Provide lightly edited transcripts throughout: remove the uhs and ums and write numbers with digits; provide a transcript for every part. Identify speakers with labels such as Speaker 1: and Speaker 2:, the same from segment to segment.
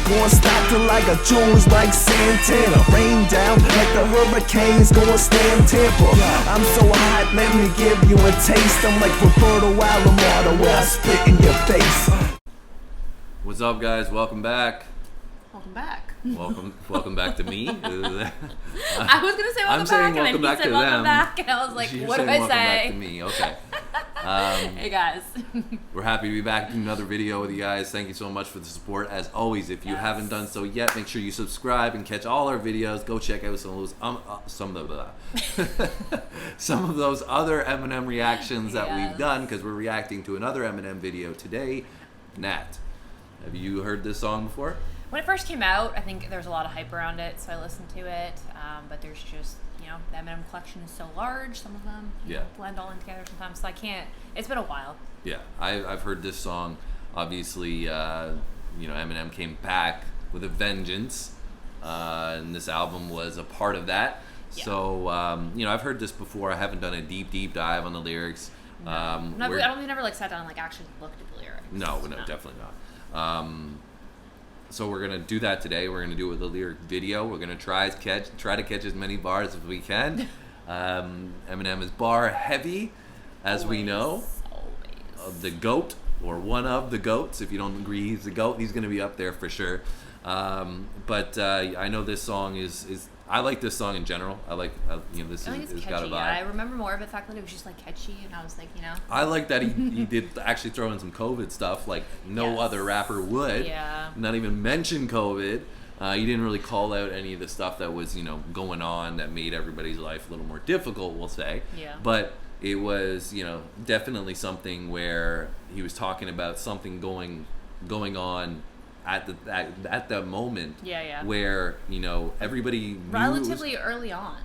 Speaker 1: Gonna stop till I got jewels like Santana. Rain down like the hurricanes gonna slam Tampa. I'm so hot, let me give you a taste. I'm like Roberto Alomar, the way I spit in your face.
Speaker 2: What's up, guys? Welcome back.
Speaker 3: Welcome back.
Speaker 2: Welcome back to me.
Speaker 3: I was gonna say welcome back, and then he said welcome back, and I was like, what do I
Speaker 2: welcome
Speaker 3: say?
Speaker 2: Back to me. Okay.
Speaker 3: Hey guys.
Speaker 2: We're happy to be back doing another video with you guys. Thank you so much for the support. As always, if you haven't done so yet, make sure you subscribe and catch all our videos. Go check out some of those other Eminem reactions that we've done, because we're reacting to another Eminem video today. Gnat. Have you heard this song before?
Speaker 3: When it first came out, I think there was a lot of hype around it, so I listened to it. But there's just, the Eminem collection is so large. Some of them blend all in together sometimes, so I can't. It's been a while.
Speaker 2: Yeah, I've heard this song. Obviously, Eminem came back with a vengeance, and this album was a part of that. Yeah. So, I've heard this before. I haven't done a deep dive on the lyrics.
Speaker 3: No. I don't never sat down and actually looked at the lyrics.
Speaker 2: No, definitely not. So we're gonna do that today. We're gonna do it with a lyric video. We're gonna try to catch as many bars as we can. Eminem is bar heavy, as we know. Always. The GOAT, or one of the GOATs. If you don't agree he's the GOAT, he's gonna be up there for sure. But I know this song is. I like this song in general. This has got a vibe.
Speaker 3: I remember more of the fact that it was just catchy, and I was like,
Speaker 2: I like that he did actually throw in some COVID stuff, like no other rapper would.
Speaker 3: Yeah.
Speaker 2: Not even mention COVID. He didn't really call out any of the stuff that was going on that made everybody's life a little more difficult, we'll say.
Speaker 3: Yeah.
Speaker 2: But it was definitely something where he was talking about something going on at that moment, where everybody knew
Speaker 3: relatively early on.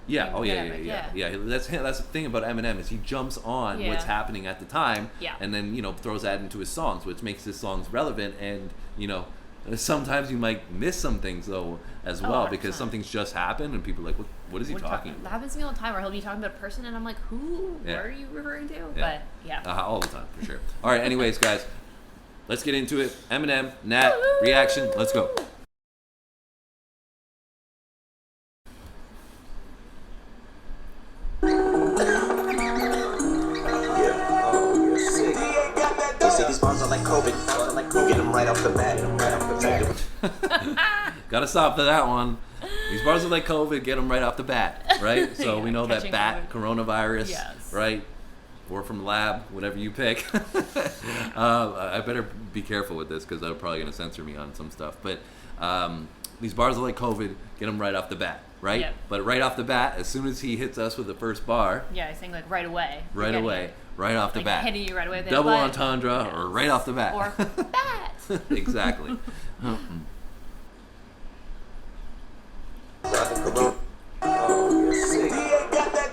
Speaker 2: Yeah. Oh yeah. That's the thing about Eminem, is he jumps on what's happening at the time, and then throws that into his songs, which makes his songs relevant. And sometimes you might miss some things though as well, because something's just happened and people are like, what is he talking about?
Speaker 3: That happens to me all the time, where he'll be talking about a person and I'm like, who? What are you referring to? But
Speaker 2: all the time for sure. All right. Anyways, guys. Let's get into it. Eminem, Gnat, reaction. Let's go.
Speaker 4: They say these bars are like COVID. Get them right off the bat.
Speaker 2: Gotta stop to that one. These bars are like COVID. Get them right off the bat, right? So we know that bat, coronavirus, right? Or from lab, whatever you pick. I better be careful with this, because they're probably going to censor me on some stuff. But these bars are like COVID. Get them right off the bat, right? Yep. But right off the bat, as soon as he hits us with the first bar.
Speaker 3: Yeah, he's saying right away.
Speaker 2: Right away. Right off the bat.
Speaker 3: Hitting you right away.
Speaker 2: Double entendre, or right off the bat.
Speaker 3: Or bat.
Speaker 2: Exactly.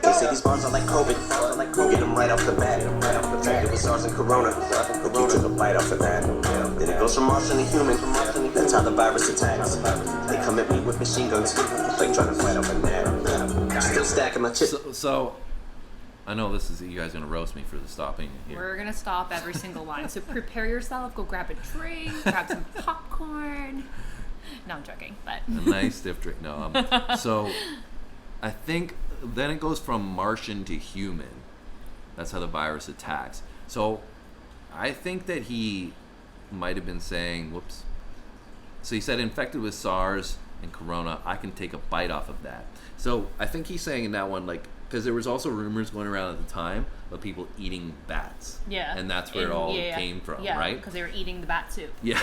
Speaker 4: They say these bars are like COVID. Get them right off the bat. Infected with SARS and Corona. You took a bite off of that. Then it goes from Martian to human. That's how the virus attacks. They come at me with machine guns, like trying to fight off a gnat. Still stacking my chips.
Speaker 2: So I know you guys are gonna roast me for the stopping here.
Speaker 3: We're gonna stop every single line. So prepare yourself. Go grab a drink. Grab some popcorn. No, I'm joking. But
Speaker 2: a nice stiff drink. No. So I think then it goes from Martian to human. That's how the virus attacks. So I think that he might have been saying, whoops. So he said infected with SARS and Corona, I can take a bite off of that. So I think he's saying in that one, because there was also rumors going around at the time of people eating bats.
Speaker 3: Yeah.
Speaker 2: And that's where it all came from, right?
Speaker 3: Because they were eating the bat soup.
Speaker 2: Yeah.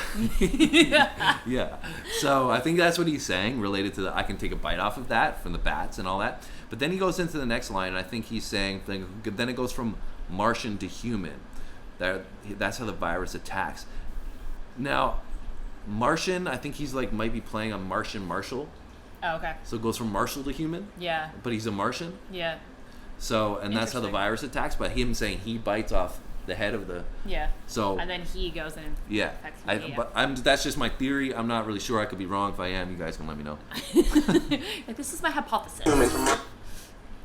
Speaker 2: Yeah. So I think that's what he's saying, related to I can take a bite off of that, from the bats and all that. But then he goes into the next line, and I think he's saying, then it goes from Martian to human. That's how the virus attacks. Now, Martian, I think he's might be playing on Martian Marshall.
Speaker 3: Oh, okay.
Speaker 2: So it goes from Marshall to human?
Speaker 3: Yeah.
Speaker 2: But he's a Martian?
Speaker 3: Yeah.
Speaker 2: So, and that's how the virus attacks, but him saying he bites off the head of the...
Speaker 3: Yeah.
Speaker 2: So...
Speaker 3: And then he goes and affects me.
Speaker 2: But that's just my theory. I'm not really sure. I could be wrong. If I am, you guys can let me know.
Speaker 3: This is my hypothesis.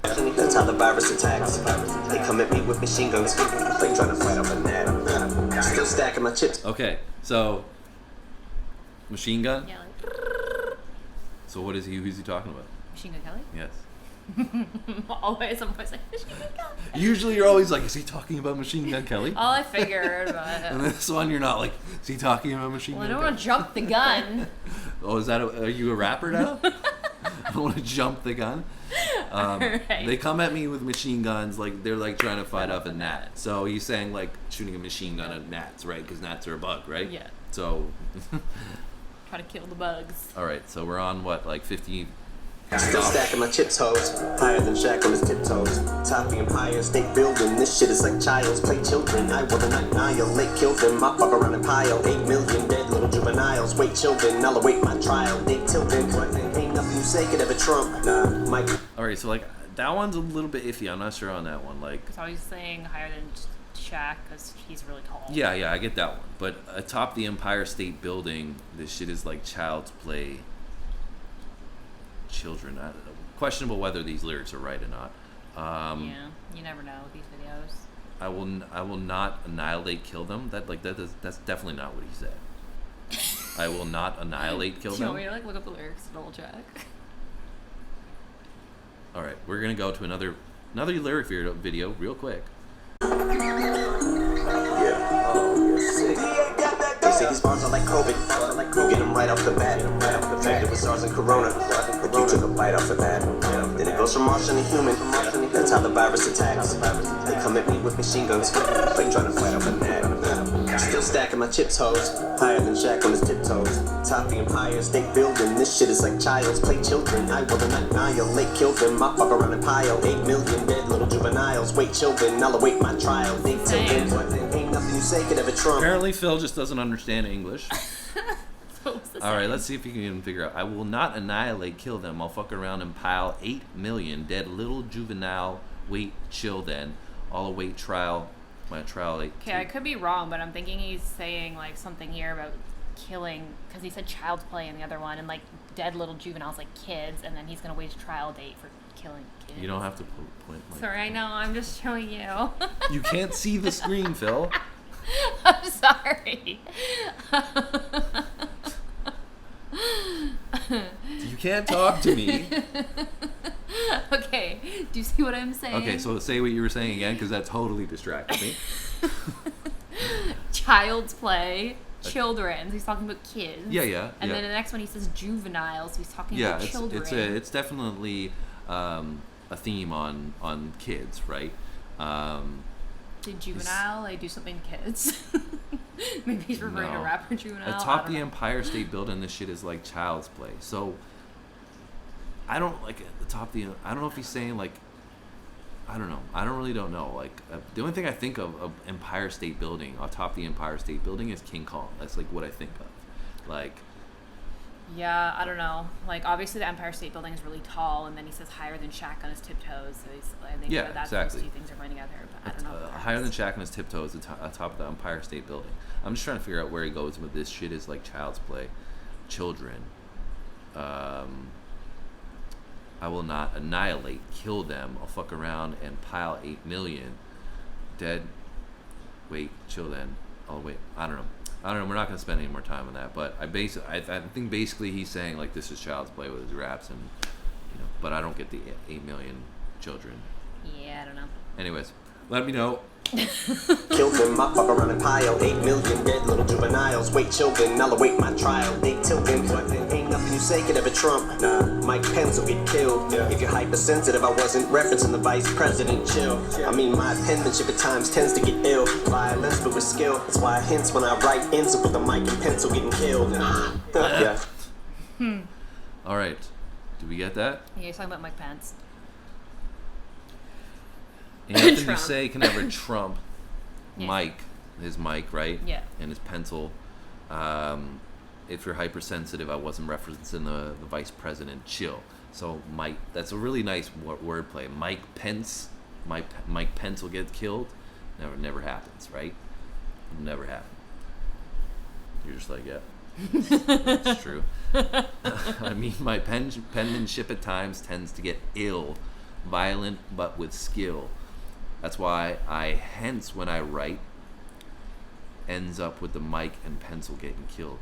Speaker 4: That's how the virus attacks. They come at me with machine guns, like trying to fight off a gnat. Still stacking my chips.
Speaker 2: Okay, so Machine Gun?
Speaker 3: Yeah, like
Speaker 2: So what is he? Who's he talking about?
Speaker 3: Machine Gun Kelly.
Speaker 2: Yes.
Speaker 3: Always, I'm always like Machine Gun Kelly.
Speaker 2: Usually you're always like, is he talking about Machine Gun Kelly?
Speaker 3: All I figured,
Speaker 2: And
Speaker 3: but
Speaker 2: this one you're not like, is he talking about Machine
Speaker 3: well, I
Speaker 2: Gun
Speaker 3: don't
Speaker 2: Kelly?
Speaker 3: want to jump the gun.
Speaker 2: Oh, is that? Are you a rapper now? I don't want to jump the gun.
Speaker 3: Right.
Speaker 2: They come at me with machine guns, like they're like trying to fight off a gnat. So he's saying like shooting a machine gun at gnats, right? Because gnats are a bug, right?
Speaker 3: Yeah.
Speaker 2: So,
Speaker 3: Try to kill the bugs.
Speaker 2: all right. So we're on what, like 50?
Speaker 4: Still stacking my chips, hoes. Higher than Shaq on his tiptoes. Top the Empire State Building. This shit is like child's play children. I will annihilate, kill them. I fuck around and pile 8 million dead little juveniles. Wait, children, I'll await my trial. They tilting. Ain't nothing you say could ever trump. Nah, Mike.
Speaker 2: All right. So like that one's a little bit iffy. I'm not sure on that one. Like,
Speaker 3: Because I was saying higher than Shaq because he's really tall.
Speaker 2: yeah, I get that one. But atop the Empire State Building, this shit is like child's play. Children. Questionable whether these lyrics are right or not.
Speaker 3: Yeah, you never know with these videos.
Speaker 2: I will not annihilate, kill them. That's definitely not what he said. I will not annihilate, kill
Speaker 3: Do you
Speaker 2: them.
Speaker 3: want me to like look up the lyrics and double check?
Speaker 2: All right, we're gonna go to another lyric video real quick.
Speaker 4: They say these bars are like COVID. You get them right off the bat. Infected with SARS and Corona. Like you took a bite off the bat. Then it goes from Martian to human. That's how the virus attacks. They come at me with machine guns. Like trying to fight off a gnat. Still stacking my chips, hoes. Higher than Shaq on his tiptoes. Top the Empire State Building. This shit is like child's play children. I will annihilate, kill them. I fuck around and pile 8 million dead little juveniles. Wait, children, I'll await my trial. They tilting. Ain't nothing you say could ever trump.
Speaker 2: Apparently, Phil just doesn't understand English.
Speaker 3: What was the
Speaker 2: All right,
Speaker 3: saying?
Speaker 2: let's see if you can even figure out. I will not annihilate, kill them. I'll fuck around and pile 8 million dead little juvenile. Wait, chill then. I'll await trial. My trial 8.
Speaker 3: Okay, I could be wrong, but I'm thinking he's saying like something here about killing because he said child's play in the other one and like dead little juveniles like kids, and then he's gonna wait a trial date for killing kids.
Speaker 2: You don't have to point. Like,
Speaker 3: Sorry, I know. I'm just showing you.
Speaker 2: you can't see the screen, Phil.
Speaker 3: I'm sorry.
Speaker 2: You can't talk to me.
Speaker 3: Okay, do you see what I'm saying?
Speaker 2: Okay, so say what you were saying again, because that totally distracted me.
Speaker 3: Child's play, children. He's talking about kids.
Speaker 2: Yeah.
Speaker 3: And then the next one he says juveniles. He's talking about children.
Speaker 2: It's definitely a theme on kids, right?
Speaker 3: Did juvenile like do something to kids? Maybe he's referring to
Speaker 2: No.
Speaker 3: rapper juvenile.
Speaker 2: Atop
Speaker 3: I don't
Speaker 2: the
Speaker 3: know.
Speaker 2: Empire State Building, this shit is like child's play. So I don't like at the top the. I don't know if he's saying like. I don't know. I don't know. Like the only thing I think of Empire State Building, atop the Empire State Building, is King Kong. That's like what I think of. Like.
Speaker 3: Yeah, I don't know. Like obviously the Empire State Building is really tall, and then he says higher than Shaq on his tiptoes. So he's, I think
Speaker 2: Yeah,
Speaker 3: that's
Speaker 2: exactly.
Speaker 3: those two things are going together. But I don't know. if that's-
Speaker 2: Higher than Shaq on his tiptoes atop of the Empire State Building. I'm just trying to figure out where he goes with this shit is like child's play. Children. I will not annihilate, kill them. I'll fuck around and pile 8 million dead. Wait, chill then. I'll wait. I don't know. We're not gonna spend any more time on that. But I think basically he's saying like this is child's play with his raps, and But I don't get the 8 million children.
Speaker 3: Yeah, I don't know.
Speaker 2: Anyways, let me know.
Speaker 4: Kill them, I fuck around and pile 8 million dead little juveniles. Wait, children, I'll await my trial. They tilting, ain't nothing you say could ever trump. Nah, Mike Pence will get killed. If you're hypersensitive, I wasn't referencing the vice president. Chill. I mean, my penmanship at times tends to get ill. Violence, but with skill. That's why I hints when I write ends up with a mic and pencil getting killed. Yeah.
Speaker 2: All right. Did we get that?
Speaker 3: Yeah, he's talking about Mike Pence.
Speaker 2: Ain't nothing you
Speaker 3: Trump.
Speaker 2: say can ever trump
Speaker 3: Yeah.
Speaker 2: Mike, his mic, right?
Speaker 3: Yeah.
Speaker 2: And his pencil. If you're hypersensitive, I wasn't referencing the vice president. Chill. So Mike, that's a really nice wordplay. Mike Pence, Mike Pence will get killed. Never happens, right? Never happen. You're just like, yeah, it's true. I mean, my penmanship at times tends to get ill, violent, but with skill. That's why I hence when I write ends up with the mic and pencil getting killed.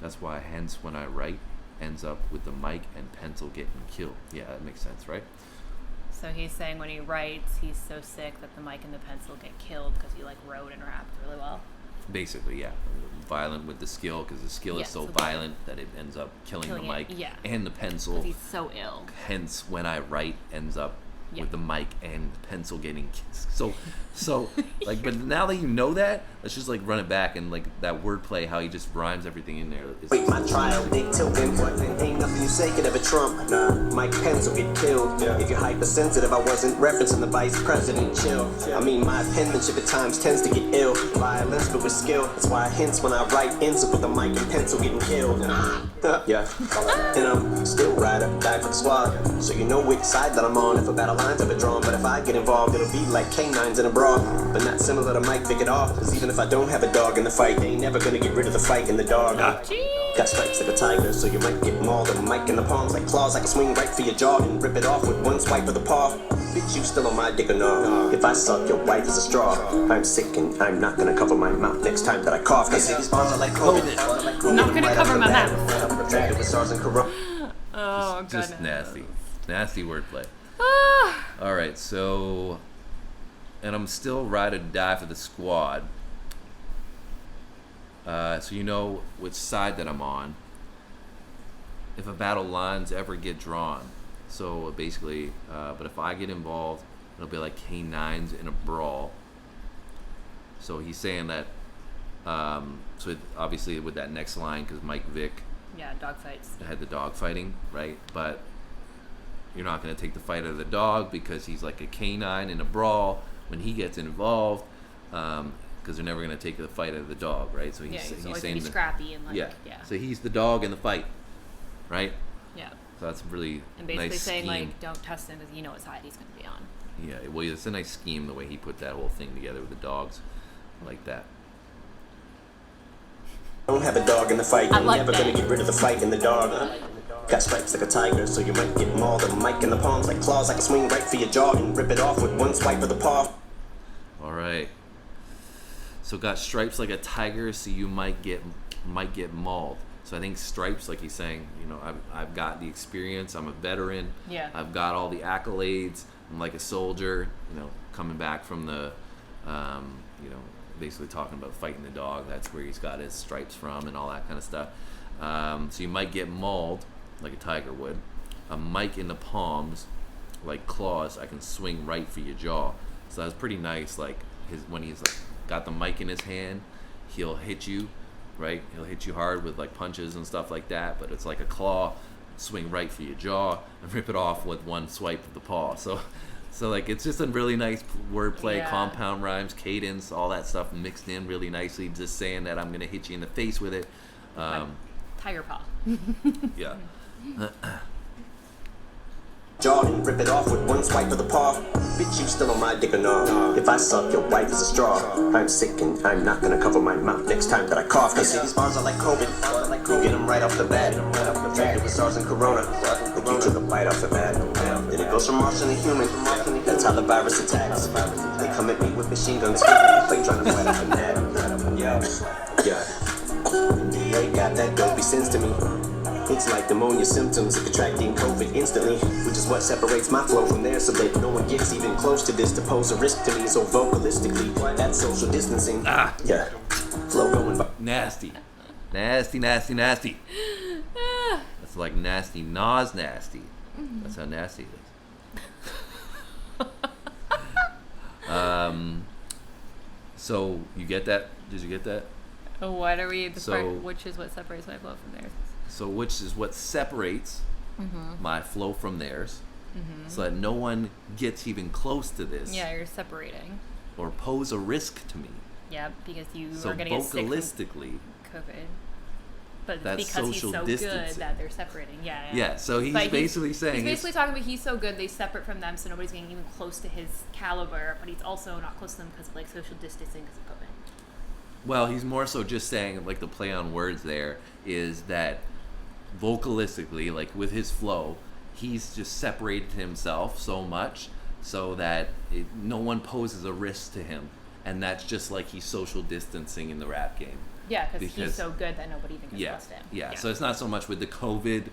Speaker 2: That's why, hence, when I write, ends up with the mic and pencil getting killed. Yeah, that makes sense, right?
Speaker 3: So he's saying when he writes, he's so sick that the mic and the pencil get killed because he like wrote and rapped really well.
Speaker 2: Basically, yeah. Violent with the skill, because the skill is so violent that it ends up killing the mic and the pencil.
Speaker 3: He's so ill.
Speaker 2: Hence, when I write, ends up with the mic and the pencil getting kissed. So like, but now that you know that, let's just like run it back, and like that wordplay, how he just rhymes everything in there.
Speaker 4: Wait, my trial, big tilting. Ain't nothing you say could ever trump. Nah, Mike Pence will get killed. If you're hypersensitive, I wasn't referencing the vice president. Chill. I mean, my penmanship at times tends to get ill. Violence, but with skill. That's why I hints when I write ends up with the mic and pencil getting killed. Yeah. And I'm still rider, die for the squad. So you know which side that I'm on if a battle line's ever drawn. But if I get involved, it'll be like canines in a brawl. But not similar to Mike, pick it off. Cause even if I don't have a dog in the fight, they ain't never gonna get rid of the fight in the dog. Got stripes like a tiger, so you might get mauled. A mic in the palms like claws, I can swing right for your jaw and rip it off with one swipe of the paw. Bitch, you still on my dick or no? If I suck your wife as a straw, I'm sick and I'm not gonna cover my mouth next time that I cough. Cause these bars are like COVID.
Speaker 3: I'm not gonna cover my mouth.
Speaker 4: Infected with SARS and Corona.
Speaker 3: Oh, goodness.
Speaker 2: Just nasty wordplay. All right, so, and I'm still ride or die for the squad. So you know which side that I'm on. If a battle lines ever get drawn, so basically, but if I get involved, it'll be like canines in a brawl. So he's saying that. So obviously with that next line, because Mike Vick.
Speaker 3: Yeah, dog fights.
Speaker 2: Had the dog fighting, right? But you're not going to take the fight out of the dog because he's like a canine in a brawl when he gets involved, because they're never going to take the fight out of the dog, right? So he's
Speaker 3: always
Speaker 2: saying
Speaker 3: gonna be scrappy and like
Speaker 2: So he's the dog in the fight, right?
Speaker 3: Yeah.
Speaker 2: So that's a really
Speaker 3: and basically
Speaker 2: nice
Speaker 3: saying
Speaker 2: scheme.
Speaker 3: like don't test him because you know what side he's going to be on.
Speaker 2: Yeah, well, it's a nice scheme the way he put that whole thing together with the dogs, I like that.
Speaker 4: Don't have a dog in the fight,
Speaker 3: I
Speaker 4: you're
Speaker 3: like
Speaker 4: never
Speaker 3: that.
Speaker 4: gonna get rid of the fight in the dog. Got stripes like a tiger, so you might get mauled. A mic in the palms like claws, I can swing right for your jaw and rip it off with one swipe of the paw.
Speaker 2: All right. So got stripes like a tiger, so you might get mauled. So I think stripes, like he's saying, you know, I've got the experience. I'm a veteran.
Speaker 3: Yeah.
Speaker 2: I've got all the accolades. I'm like a soldier. You know, coming back from the, you know, basically talking about fighting the dog. That's where he's got his stripes from and all that kind of stuff. So you might get mauled like a tiger would. A mic in the palms, like claws, I can swing right for your jaw. So that's pretty nice. Like when he's like got the mic in his hand, he'll hit you, right? He'll hit you hard with like punches and stuff like that. But it's like a claw, swing right for your jaw and rip it off with one swipe of the paw. So like it's just a really nice wordplay, compound rhymes, cadence, all that stuff mixed in really nicely. Just saying that I'm gonna hit you in the face with it.
Speaker 3: Tiger paw.
Speaker 2: Yeah.
Speaker 4: Jaw and rip it off with one swipe of the paw. Bitch, you still on my dick or no? If I suck your wife as a straw, I'm sick and I'm not gonna cover my mouth next time that I cough. Cause these bars are like COVID. You get them right off the bat. Infected with SARS and Corona. Like you took a bite off the bat. Then it goes from Martian to human. That's how the virus attacks. They come at me with machine guns. They trying to fight off a net. Yeah. They got that dopey sense to me. It's like pneumonia symptoms of contracting COVID instantly, which is what separates my flow from theirs, so that no one gets even close to this to pose a risk to me. So vocalistically, that's social distancing. Yeah, flow going by.
Speaker 2: Nasty. That's like nasty, nasty. That's how nasty it is. So you get that? Did you get that?
Speaker 3: What are we? Which is what separates my flow from theirs.
Speaker 2: So which is what separates my flow from theirs, so that no one gets even close to this.
Speaker 3: Yeah, you're separating.
Speaker 2: Or pose a risk to me.
Speaker 3: Yeah, because you
Speaker 2: So
Speaker 3: are going to get sick
Speaker 2: vocalistically,
Speaker 3: from COVID. But
Speaker 2: that's
Speaker 3: because he's
Speaker 2: social
Speaker 3: so
Speaker 2: distancing.
Speaker 3: good that they're separating. Yeah.
Speaker 2: Yeah, so he's
Speaker 3: But
Speaker 2: basically saying...
Speaker 3: He's basically talking about he's so good they separate from them, so nobody's getting even close to his caliber, but he's also not close to them because of like social distancing because of COVID.
Speaker 2: Well, he's more so just saying, like the play on words there is that vocalistically, like with his flow, he's just separated himself so much so that no one poses a risk to him, and that's just like he's social distancing in the rap game.
Speaker 3: Yeah, because he's so good that nobody even can trust him.
Speaker 2: Yeah, so it's not so much with the COVID.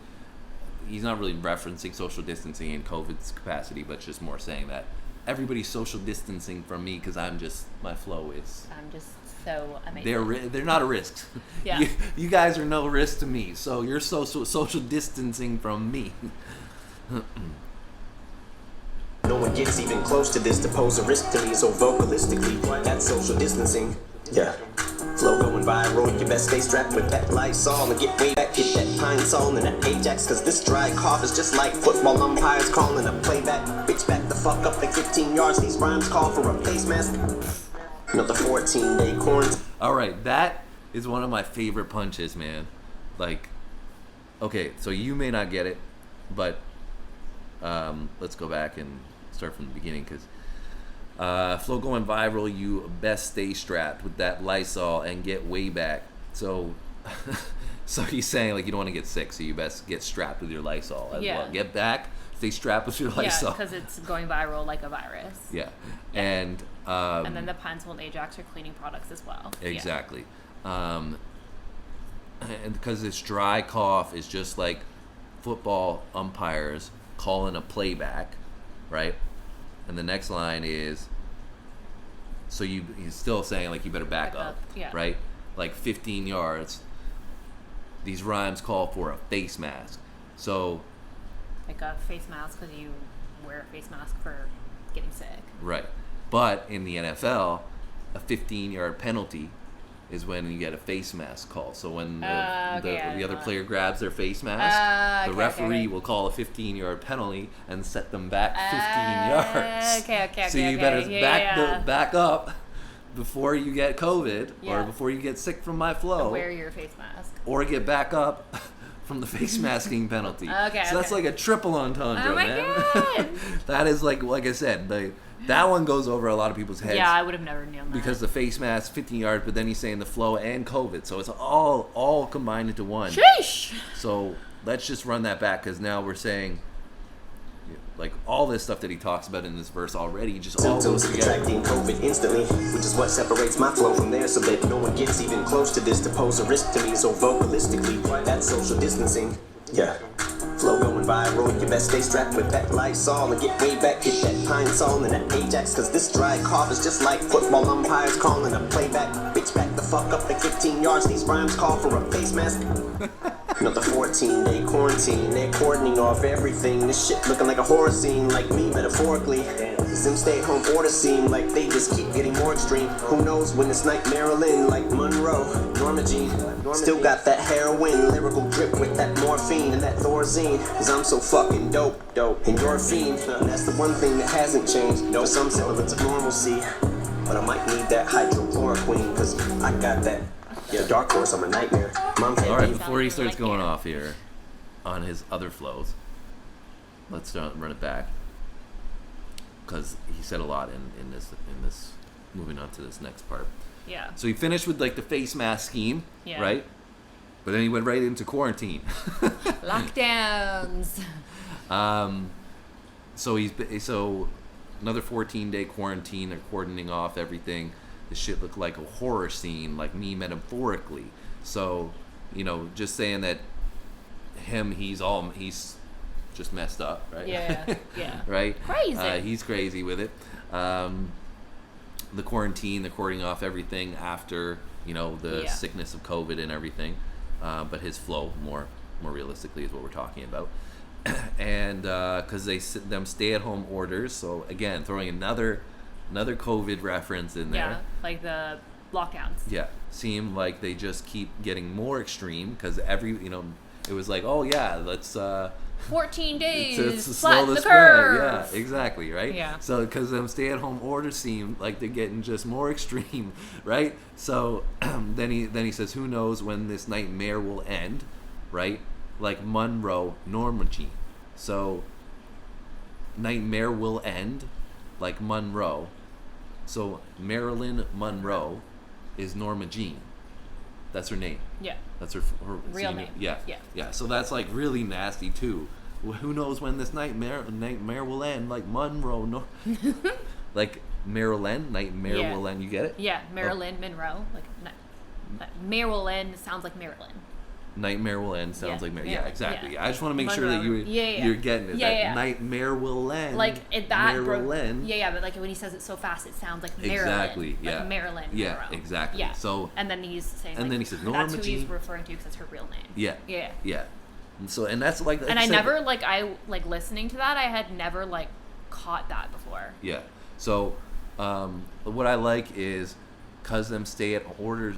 Speaker 2: He's not really referencing social distancing in COVID's capacity, but just more saying that everybody's social distancing from me because my flow is.
Speaker 3: I'm just so amazing.
Speaker 2: They're not a risk.
Speaker 3: Yeah.
Speaker 2: You guys are no risk to me, so you're social distancing from me.
Speaker 4: No one gets even close to this to pose a risk to me, so vocalistically, that's social distancing. Yeah. Flow going viral, you best stay strapped with that Lysol and get way back, hit that Pine Sol and that Ajax, cause this dry cough is just like football umpires calling a playback. Bitch, back the fuck up like 15 yards, these rhymes call for a face mask. Another 14-day quarantine.
Speaker 2: Alright, that is one of my favorite punches, man. Like, okay, so you may not get it, but let's go back and start from the beginning, because flow going viral, you best stay strapped with that Lysol and get way back. So so he's saying like you don't want to get sick, so you best get strapped with your Lysol as well. Get back, stay strapped with your Lysol.
Speaker 3: Yeah, because it's going viral like a virus.
Speaker 2: Yeah. And
Speaker 3: then the Pine Sol and Ajax are cleaning products as well.
Speaker 2: Exactly. And because this dry cough is just like football umpires calling a playback, right? And the next line is, so he's still saying like you better back up, right? Like 15 yards. These rhymes call for a face mask. So
Speaker 3: like a face mask because you wear a face mask for getting sick.
Speaker 2: Right. But in the NFL, a 15-yard penalty is when you get a face mask call. So when the other player grabs their face mask, the referee will call a 15-yard penalty and set them back 15 yards. So you better back up before you get COVID or before you get sick from my flow.
Speaker 3: Wear your face mask.
Speaker 2: Or get back up from the face masking penalty. So that's like a triple entendre, man.
Speaker 3: God.
Speaker 2: That is like I said, that one goes over a lot of people's heads.
Speaker 3: Yeah, I would have never known that.
Speaker 2: Because the face mask, 15 yards, but then he's saying the flow and COVID. So it's all combined into one.
Speaker 3: Sheesh!
Speaker 2: So let's just run that back, because now we're saying, like, all this stuff that he talks about in this verse already just all goes together.
Speaker 4: Contracting COVID instantly, which is what separates my flow from theirs, so that no one gets even close to this to pose a risk to me, so vocalistically, that's social distancing. Yeah. Flow going viral, you best stay strapped with that Lysol and get way back, hit that Pine Sol and that Ajax, cause this dry cough is just like football umpires calling a playback. Bitch, back the fuck up like 15 yards, these rhymes call for a face mask. Another 14-day quarantine, they're cordoning off everything. This shit looking like a horror scene, like me metaphorically. Them stay-at-home orders seem like they just keep getting more extreme. Who knows when this night Maryland, like Monroe, Norma Jean. Still got that heroin, lyrical drip with that morphine and that Thorazine. Cause I'm so fucking dope, and you're a fiend. And that's the one thing that hasn't changed. No, some semblance of normalcy. But I might need that hydrochloroquine, cause I got that. Yeah, dark horse, I'm a nightmare.
Speaker 2: Alright, before he starts going off here on his other flows, let's run it back. Because he said a lot in this, moving on to this next part.
Speaker 3: Yeah.
Speaker 2: So he finished with like the face mask scheme, right? But then he went right into quarantine.
Speaker 3: Lockdowns.
Speaker 2: So another 14-day quarantine. They're cordoning off everything. This shit looked like a horror scene, like me metaphorically. So, just saying that he's just messed up, right?
Speaker 3: Yeah.
Speaker 2: Right?
Speaker 3: Crazy.
Speaker 2: He's crazy with it. The quarantine, the cording off everything after, the sickness of COVID and everything. But his flow, more realistically, is what we're talking about. And because them stay-at-home orders, so again, throwing another COVID reference in there.
Speaker 3: Yeah, like the lockdowns.
Speaker 2: Yeah, seem like they just keep getting more extreme, because it was like, oh yeah, let's
Speaker 3: 14 days
Speaker 2: to
Speaker 3: flatten
Speaker 2: slow
Speaker 3: the
Speaker 2: spread.
Speaker 3: curve.
Speaker 2: Yeah, exactly, right?
Speaker 3: Yeah.
Speaker 2: So because them stay-at-home orders seem like they're getting just more extreme, right? So then he says, who knows when this nightmare will end, right? Like Monroe, Norma Jean. So nightmare will end like Monroe. So Marilyn Monroe is Norma Jean. That's her name.
Speaker 3: Yeah.
Speaker 2: That's her
Speaker 3: real name.
Speaker 2: Yeah. So that's like really nasty too. Who knows when this nightmare will end? Like Monroe, like Marilyn, nightmare will end. You get it?
Speaker 3: Yeah, Marilyn Monroe, like But Marilyn sounds like Maryland.
Speaker 2: Nightmare will end sounds
Speaker 3: Yeah,
Speaker 2: like
Speaker 3: yeah,
Speaker 2: exactly.
Speaker 3: yeah.
Speaker 2: I just want to make sure that you're getting it. That nightmare will end.
Speaker 3: Like that
Speaker 2: Maryland.
Speaker 3: but like when he says it so fast, it sounds like Maryland.
Speaker 2: Exactly. Yeah.
Speaker 3: Like Maryland.
Speaker 2: Yeah.
Speaker 3: Monroe.
Speaker 2: Exactly.
Speaker 3: Yeah.
Speaker 2: So.
Speaker 3: And then he's saying.
Speaker 2: And
Speaker 3: like,
Speaker 2: then he says Norma
Speaker 3: That's who
Speaker 2: Jean.
Speaker 3: he's referring to because that's her real name.
Speaker 2: Yeah.
Speaker 3: Yeah.
Speaker 2: Yeah. So and that's like.
Speaker 3: And I never listening to that. I had never like caught that before.
Speaker 2: Yeah. So, what I like is, cause them stay at home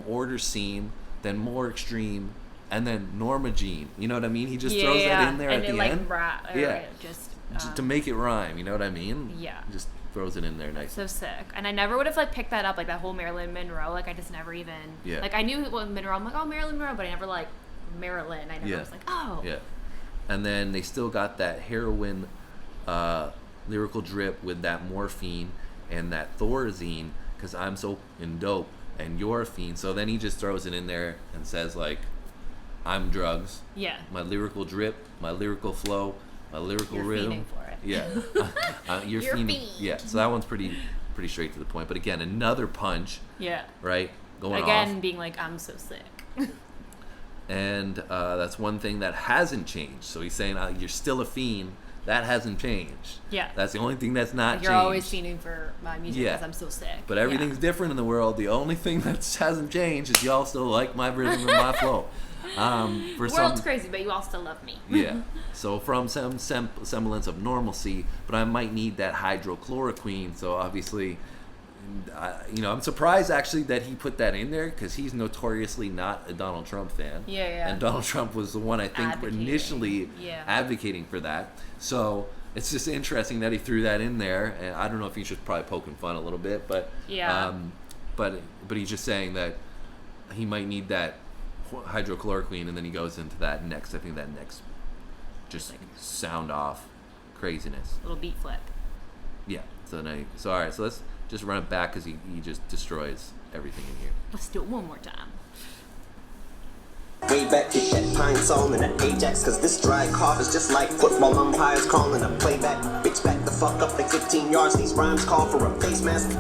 Speaker 2: order scene, then more extreme, and then Norma Jean. You know what I mean? He just throws that in there
Speaker 3: and
Speaker 2: at the end.
Speaker 3: Just
Speaker 2: to make it rhyme. You know what I mean?
Speaker 3: Yeah.
Speaker 2: Just throws it in there nice.
Speaker 3: So sick. And I never would have like picked that up, like that whole Marilyn Monroe. Like I just never even.
Speaker 2: Yeah.
Speaker 3: Like I knew Monroe. I'm like, oh, Marilyn Monroe, but I never like Maryland. I never was like, oh.
Speaker 2: Yeah. And then they still got that heroin lyrical drip with that morphine and that Thorazine, because I'm so in dope and you're a fiend. So then he just throws it in there and says like, I'm drugs.
Speaker 3: Yeah.
Speaker 2: My lyrical drip, my lyrical flow, my lyrical rhythm.
Speaker 3: Fiending for it.
Speaker 2: Yeah. You're fiending.
Speaker 3: fiend.
Speaker 2: Yeah. So that one's pretty straight to the point. But again, another punch.
Speaker 3: Yeah.
Speaker 2: Right? Going
Speaker 3: Again,
Speaker 2: off.
Speaker 3: being like, I'm so sick.
Speaker 2: And that's one thing that hasn't changed. So he's saying, you're still a fiend. That hasn't changed.
Speaker 3: Yeah.
Speaker 2: That's the only thing that's not
Speaker 3: You're
Speaker 2: changed.
Speaker 3: always fiending for my music because I'm so sick.
Speaker 2: But everything's different in the world. The only thing that hasn't changed is y'all still like my rhythm and my flow.
Speaker 3: World's crazy, but you all still love me.
Speaker 2: Yeah. So from some semblance of normalcy, but I might need that hydrochloroquine. So obviously, I'm surprised actually that he put that in there because he's notoriously not a Donald Trump fan.
Speaker 3: Yeah.
Speaker 2: And Donald Trump was the one I think initially
Speaker 3: Yeah.
Speaker 2: advocating for that. So it's just interesting that he threw that in there. And I don't know if he's just probably poking fun a little bit, but
Speaker 3: Yeah.
Speaker 2: But he's just saying that he might need that hydrochloroquine, and then he goes into that next. I think that next, just like sound off craziness.
Speaker 3: Little beat flip.
Speaker 2: Yeah. So all right. So let's just run it back because he just destroys everything in here.
Speaker 3: Let's do it one more time.
Speaker 4: Way back, hit that pine song and that Ajax, cause this dry cough is just like football umpires calling a playback. Bitch, back the fuck up like 15 yards, these rhymes call for a face mask.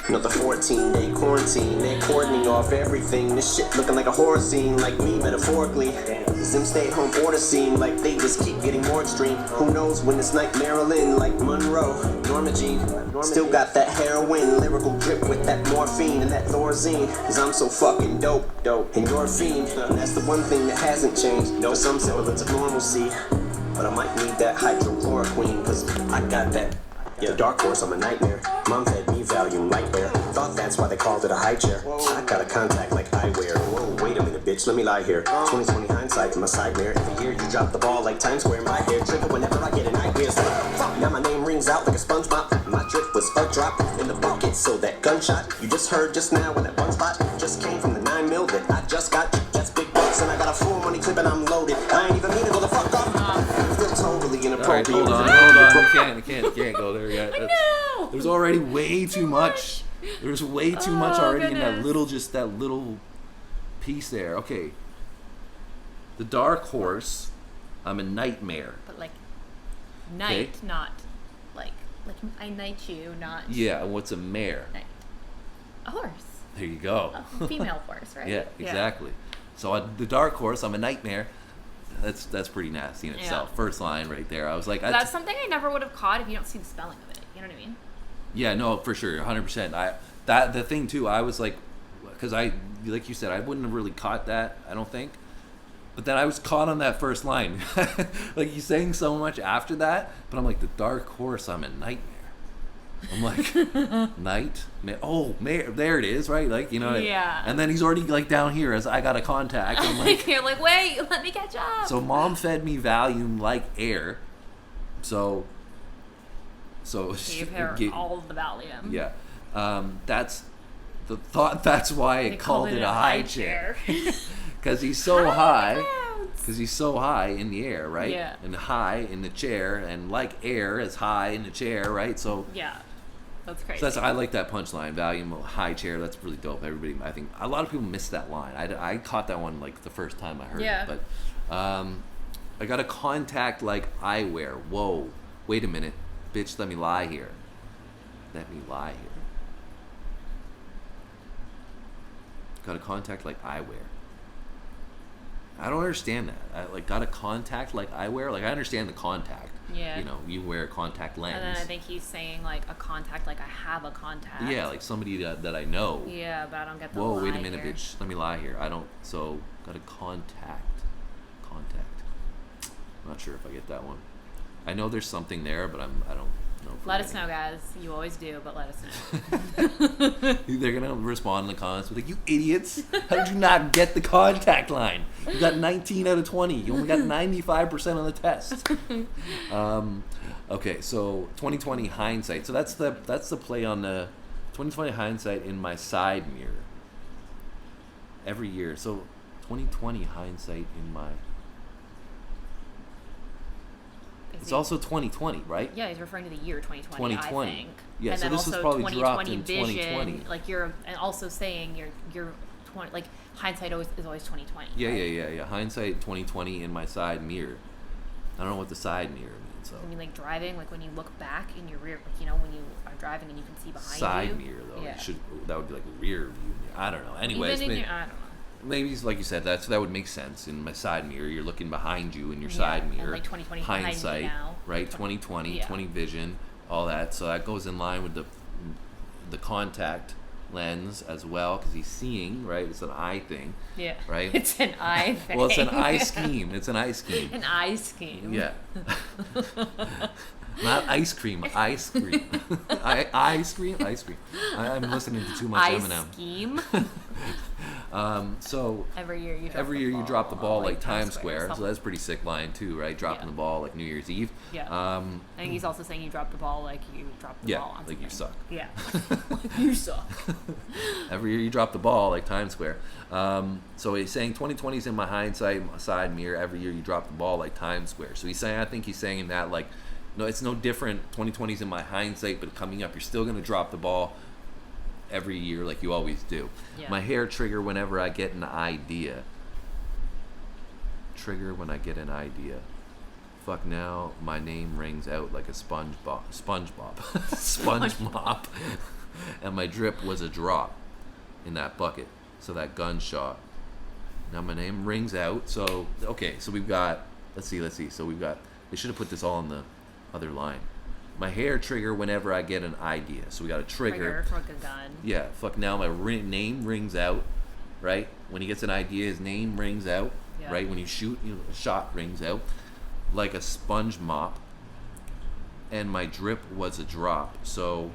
Speaker 4: Another 14-day quarantine, they're cordoning off everything. This shit looking like a horror scene, like me metaphorically. Them stay-at-home order seem like they just keep getting more extreme. Who knows when it's night Maryland, like Monroe, Norma Jean. Still got that heroin, lyrical drip with that morphine and that Thorazine. Cause I'm so fucking dope, and you're a fiend. And that's the one thing that hasn't changed. No, some semblance of normalcy. But I might need that hydrochloroquine, cause I got that. The dark horse, I'm a nightmare. Mom fed me Valium Lightwear. Thought that's why they called it a high chair. I got a contact like eyewear. Whoa, wait a minute, bitch, let me lie here. 20/20 hindsight from a side mirror. Every year you drop the ball like Times Square. My hair trigger whenever I get an nightmare. So, fuck, now my name rings out like a sponge mop. My drip was a drop in the bucket. So that gunshot you just heard just now in that one spot just came from the 9mm that I just got. That's big bucks and I got a full money clip and I'm loaded. I ain't even mean to go the fuck off. Still totally inappropriate.
Speaker 2: All right, hold on. You can't go there yet. There's already way too much. There's way too much already in that little piece there. Okay. The dark horse, I'm a nightmare.
Speaker 3: But like, night, not like I knight you, not.
Speaker 2: Yeah, and what's a mare?
Speaker 3: Night. A horse.
Speaker 2: There you go.
Speaker 3: A female horse, right?
Speaker 2: Yeah, exactly. So the dark horse, I'm a nightmare. That's pretty nasty in itself.
Speaker 3: Yeah.
Speaker 2: First line right there. I was like,
Speaker 3: that's something I never would have caught if you don't see the spelling of it. You know what I mean?
Speaker 2: Yeah, no, for sure, 100%. The thing too, I was like, because like you said, I wouldn't have really caught that, I don't think. But then I was caught on that first line. Like he's saying so much after that, but I'm like, the dark horse, I'm a nightmare. I'm like, night? Oh, there it is, right? Like, you know.
Speaker 3: Yeah.
Speaker 2: And then he's already like down here as I got a contact. I'm like,
Speaker 3: you're like, wait, let me catch up.
Speaker 2: So mom fed me Valium like air. So
Speaker 3: gave her all of the Valium.
Speaker 2: Yeah. That's the thought. That's why
Speaker 3: They
Speaker 2: called it a high chair. Because he's so high. Because he's so high in the air, right?
Speaker 3: Yeah.
Speaker 2: And high in the chair, and like air is high in the chair, right? So
Speaker 3: yeah, that's crazy.
Speaker 2: So I like that punchline. Valium, high chair. That's really dope. Everybody, I think a lot of people miss that line. I caught that one like the first time I heard it. But I got a contact like eyewear. Whoa, wait a minute, bitch. Let me lie here. Let me lie here. Got a contact like I wear. I don't understand that. I like got a contact like I wear. Like I understand the contact.
Speaker 3: Yeah.
Speaker 2: You know, you wear a contact lens.
Speaker 3: And then I think he's saying like a contact, like I have a contact.
Speaker 2: Yeah, like somebody that I know.
Speaker 3: Yeah, but I don't get the
Speaker 2: Whoa,
Speaker 3: lie
Speaker 2: wait a minute,
Speaker 3: here.
Speaker 2: bitch. Let me lie here. I don't. So got a contact. I'm not sure if I get that one. I know there's something there, but I don't know. If
Speaker 3: Let
Speaker 2: we're
Speaker 3: us know,
Speaker 2: getting
Speaker 3: guys. You always do, but let us know.
Speaker 2: They're gonna respond in the comments with like, "You idiots! How did you not get the contact line? You got 19 out of 20. You only got 95% on the test." Okay, so 2020 hindsight. So that's the play on the 2020 hindsight in my side mirror. Every year. So 2020 hindsight in my. It's also 2020, right?
Speaker 3: Yeah, he's referring to the year 2020.
Speaker 2: 2020.
Speaker 3: I think.
Speaker 2: Yeah,
Speaker 3: and
Speaker 2: so
Speaker 3: then
Speaker 2: this was
Speaker 3: also
Speaker 2: probably dropped
Speaker 3: 2020
Speaker 2: in
Speaker 3: vision,
Speaker 2: 2020.
Speaker 3: like and also saying your 20, like hindsight is always 2020.
Speaker 2: Yeah,
Speaker 3: right?
Speaker 2: yeah. Hindsight 2020 in my side mirror. I don't know what the side mirror means. So
Speaker 3: I mean, like driving, like when you look back in your rear, like, you know, when you are driving and you can see behind you.
Speaker 2: side mirror though.
Speaker 3: Yeah.
Speaker 2: That would be like a rear view mirror. I don't know. Anyways,
Speaker 3: Even in I don't know.
Speaker 2: maybe like you said, that would make sense. In my side mirror, you're looking behind you in your
Speaker 3: Yeah,
Speaker 2: side
Speaker 3: and,
Speaker 2: mirror.
Speaker 3: like 2020 behind me
Speaker 2: hindsight,
Speaker 3: now.
Speaker 2: right? 2020,
Speaker 3: Yeah.
Speaker 2: 20 vision, all that. So that goes in line with the contact lens as well, because he's seeing, right? It's an eye thing.
Speaker 3: Yeah.
Speaker 2: Right?
Speaker 3: It's an eye thing.
Speaker 2: Well, it's an eye scheme. It's an eye scheme.
Speaker 3: An eye scheme.
Speaker 2: Yeah. Not ice cream, ice cream. Ice cream, ice cream. I'm listening to too much
Speaker 3: Eye
Speaker 2: Eminem.
Speaker 3: scheme.
Speaker 2: So
Speaker 3: Every year you
Speaker 2: drop the ball like Times Square. So
Speaker 3: something.
Speaker 2: that's a pretty sick line too, right? Dropping
Speaker 3: Yeah.
Speaker 2: the ball like New Year's Eve.
Speaker 3: Yeah. I think he's also saying you drop the ball like you drop the
Speaker 2: Yeah,
Speaker 3: ball on
Speaker 2: like you
Speaker 3: something.
Speaker 2: suck.
Speaker 3: Yeah. Like you suck.
Speaker 2: Every year you drop the ball like Times Square. So he's saying 2020 is in my hindsight, my side mirror. Every year you drop the ball like Times Square. So I think he's saying that like, no, it's no different. 2020 is in my hindsight, but coming up, you're still gonna drop the ball every year like you always do.
Speaker 3: Yeah.
Speaker 2: My hair trigger whenever I get an idea. Trigger when I get an idea. Fuck now, my name rings out like a sponge mop. And my drip was a drop in that bucket. So that gunshot. Now my name rings out. So okay, so we've got let's see. So we've got they should have put this all on the other line. My hair trigger whenever I get an idea. So we got a trigger.
Speaker 3: For like a gun.
Speaker 2: Yeah, fuck now my name rings out, right? When he gets an idea, his name rings out,
Speaker 3: Yeah.
Speaker 2: right? When you shoot, a shot rings out like a sponge mop. And my drip was a drop. So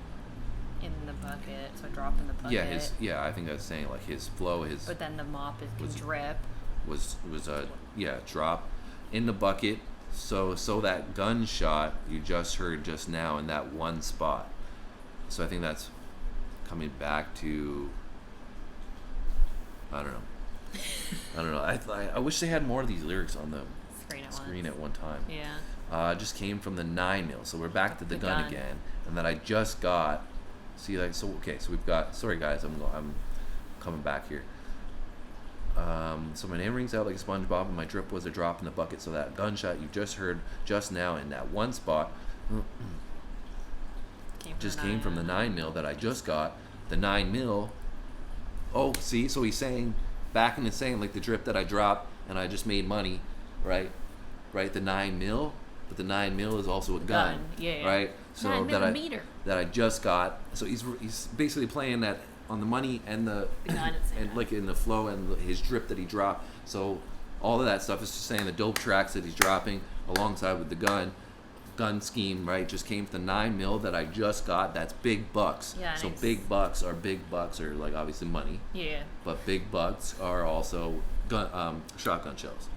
Speaker 3: In the bucket. So drop in the bucket.
Speaker 2: I think that's saying like his flow,
Speaker 3: But then the mop can
Speaker 2: was-
Speaker 3: drip.
Speaker 2: was a drop in the bucket. So that gunshot you just heard just now in that one spot. So I think that's coming back to I don't know. I wish they had more of these lyrics on the screen at one time.
Speaker 3: Yeah.
Speaker 2: Just came from the 9mm. So we're back to the gun
Speaker 3: gun.
Speaker 2: again, and that I just got. See, like so. Okay, so we've got. Sorry, guys, I'm coming back here. So my name rings out like a SpongeBob, and my drip was a drop in the bucket. So that gunshot you just heard just now in that one spot came from the 9mm that I just got. The 9mm. Oh, see, so he's saying back in the saying like the drip that I dropped and I just made money, right? Right, the 9mm, but the 9mm is also a gun,
Speaker 3: yeah.
Speaker 2: right? So
Speaker 3: 9mm.
Speaker 2: that I just got. So he's basically playing that on the money and the and like in the flow and his drip that he dropped. So all of that stuff is just saying the dope tracks that he's dropping alongside with the gun scheme, right? Just came from the 9mm that I just got. That's big bucks.
Speaker 3: Yeah,
Speaker 2: so
Speaker 3: nice.
Speaker 2: big bucks are like obviously money,
Speaker 3: Yeah.
Speaker 2: but big bucks are also shotgun shells.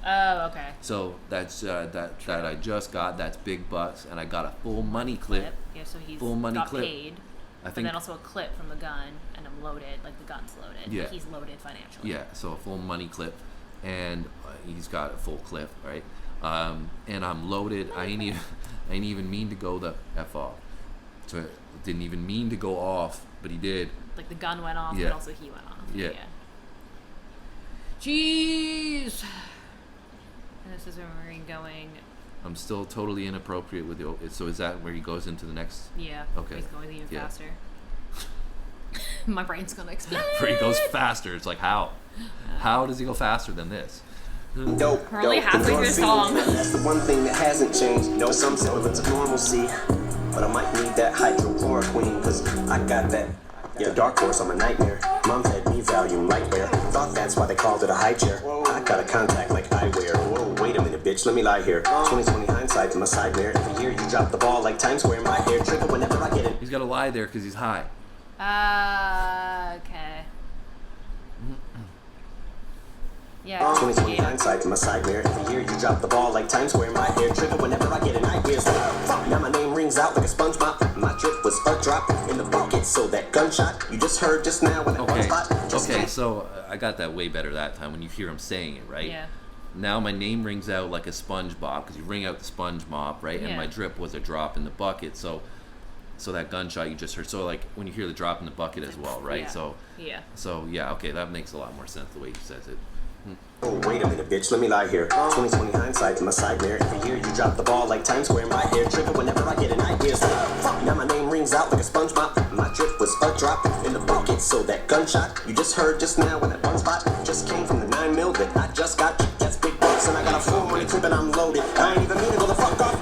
Speaker 3: Oh, okay.
Speaker 2: So that's that I just got. That's big bucks, and I got a full money clip.
Speaker 3: Yeah, so he's
Speaker 2: Full money
Speaker 3: got
Speaker 2: clip.
Speaker 3: paid.
Speaker 2: I
Speaker 3: But
Speaker 2: think
Speaker 3: then also a clip from the gun, and I'm loaded, like the gun's loaded.
Speaker 2: Yeah.
Speaker 3: Like he's loaded financially.
Speaker 2: yeah, so a full money clip, and he's got a full clip, right? And I'm loaded. I ain't even mean to go the f off. So it didn't even mean to go off, but he did.
Speaker 3: Like the gun went off,
Speaker 2: Yeah.
Speaker 3: but also he went off.
Speaker 2: Yeah.
Speaker 3: Jeez. And this is where we're going.
Speaker 2: I'm still totally inappropriate with the. So is that where he goes into the next?
Speaker 3: Yeah.
Speaker 2: Okay.
Speaker 3: He's going even
Speaker 2: Yeah.
Speaker 3: faster. My brain's gonna explode.
Speaker 2: Where he goes faster. It's like, how? How does he go faster than this?
Speaker 4: Dope,
Speaker 3: We're only
Speaker 4: dope,
Speaker 3: halfway through the song.
Speaker 4: That's the one thing that hasn't changed. No, some semblance of normalcy. But I might need that hydrochloroquine, cause I got that. The dark horse, I'm a nightmare. Mom fed me Valium Lightwear. Thought that's why they called it a high chair. I got a contact like eyewear. Whoa, wait a minute, bitch, let me lie here. 20/20 hindsight to my side mirror. Every year you drop the ball like Times Square. My hair trigger whenever I get it.
Speaker 2: He's got to lie there because he's high.
Speaker 3: Okay. Yeah.
Speaker 4: 20/20 hindsight to my side mirror. Every year you drop the ball like Times Square. My hair trigger whenever I get an idea. So, fuck, now my name rings out like a sponge mop. My drip was a drop in the bucket. So that gunshot you just heard just now when that one spot.
Speaker 2: Okay, so I got that way better that time when you hear him saying it, right?
Speaker 3: Yeah.
Speaker 2: Now my name rings out like a sponge mop because you ring out the sponge mop, right? And
Speaker 3: Yeah.
Speaker 2: my drip was a drop in the bucket. So that gunshot you just heard. So like when you hear the drop in the bucket as well, right?
Speaker 3: Yeah.
Speaker 2: So yeah, okay, that makes a lot more sense the way he says it.
Speaker 4: Oh, wait a minute, bitch, let me lie here. 20/20 hindsight to my side mirror. Every year you drop the ball like Times Square. My hair trigger whenever I get an idea. So, fuck, now my name rings out like a sponge mop. My drip was a drop in the bucket. So that gunshot you just heard just now when that one spot just came from the 9mm that I just got. That's big bucks and I got a full money clip and I'm loaded. I ain't even mean to go the fuck off.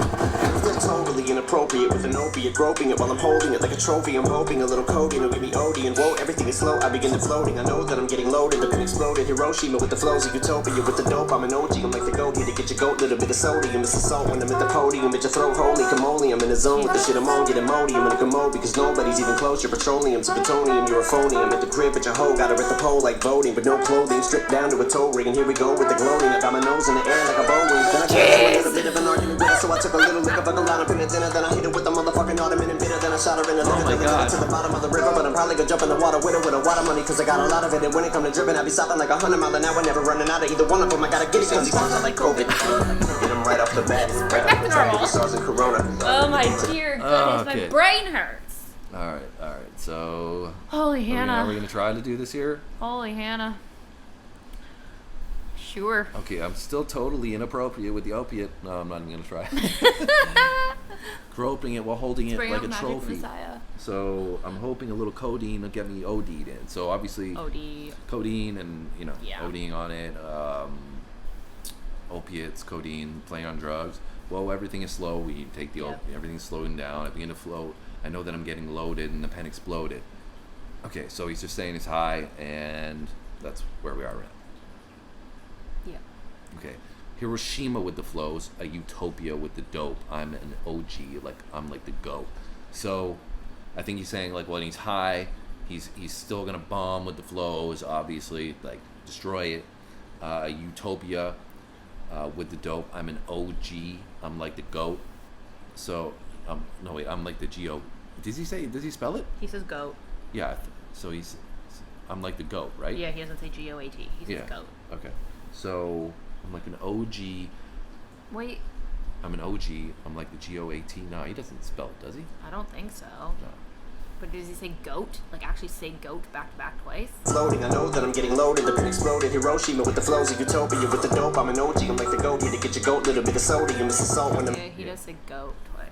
Speaker 4: Feel totally inappropriate with an opiate, groping it while I'm holding it like a trophy. I'm hoping a little codeine will give me OD and whoa, everything is slow. I begin to floating. I know that I'm getting loaded. The pin exploded. Hiroshima with the flows of utopia with the dope. I'm an OG. I'm like the goat here to get your goat. Little bit of sodium. It's assault when I'm at the podium. Bitch, your throat holy camole. I'm in the zone with the shit I'm on. Get Imodium in a commode because nobody's even close. You're petroleum to plutonium. You're a phony. I'm at the crib, but your hoe got her at the pole like voting, but no clothing. Stripped down to a toe ring. And here we go with the gloating. I got my nose in the air like a bow wing. Then I got a little bit of an argument with her, so I took a little lick of a lot of pin dinner. Then I hit her with the motherfucking ottoman and bitter. Then I shot her in the liver. Then I to the bottom of the river, but I'm probably gonna jump in the water with her with a water money, cause I got a lot of it. And when it come to dripping, I be stopping like 100 miles an hour. Never running out of either one of them. I gotta get it cause these bars are like COVID. Get them right off the bat. Right
Speaker 3: back to normal.
Speaker 4: SARS and Corona.
Speaker 3: Oh my dear goodness,
Speaker 2: Okay.
Speaker 3: my brain hurts.
Speaker 2: All right. So
Speaker 3: Holy
Speaker 2: are
Speaker 3: Hannah.
Speaker 2: we gonna try to do this here?
Speaker 3: Holy Hannah. Sure.
Speaker 2: Okay, I'm still totally inappropriate with the opiate. No, I'm not even gonna try. Groping it while holding it
Speaker 3: Bring
Speaker 2: like
Speaker 3: out
Speaker 2: a
Speaker 3: Magic
Speaker 2: trophy.
Speaker 3: Messiah.
Speaker 2: So I'm hoping a little codeine will get me OD'd in. So obviously
Speaker 3: OD.
Speaker 2: codeine and
Speaker 3: Yeah.
Speaker 2: ODing on it, opiates, codeine, playing on drugs. Well, everything is slow. We take the everything's slowing down. I begin to float. I know that I'm getting loaded, and the pen exploded. Okay, so he's just saying it's high, and that's where we are right now.
Speaker 3: Yeah.
Speaker 2: Okay, Hiroshima with the flows, a utopia with the dope. I'm an OG, like I'm like the GOAT. So I think he's saying like when he's high, he's still gonna bomb with the flows, obviously, like destroy it. Utopia with the dope. I'm an OG. I'm like the GOAT. So no wait, I'm like the GO. Does he spell it?
Speaker 3: He says goat.
Speaker 2: Yeah. So I'm like the GOAT, right?
Speaker 3: Yeah, he doesn't say GOAT. He says goat.
Speaker 2: Okay. So I'm like an OG.
Speaker 3: Wait,
Speaker 2: I'm an OG. I'm like the GOAT. No, he doesn't spell it, does he?
Speaker 3: I don't think so.
Speaker 2: No.
Speaker 3: But does he say goat? Like actually say goat back to back twice?
Speaker 4: Floating, I know that I'm getting loaded. The pin exploded. Hiroshima with the flows of utopia with the dope. I'm an OG. I'm like the goat here to get your goat. Little bit of sodium. It's assault when I'm.
Speaker 3: Yeah, he does say goat twice.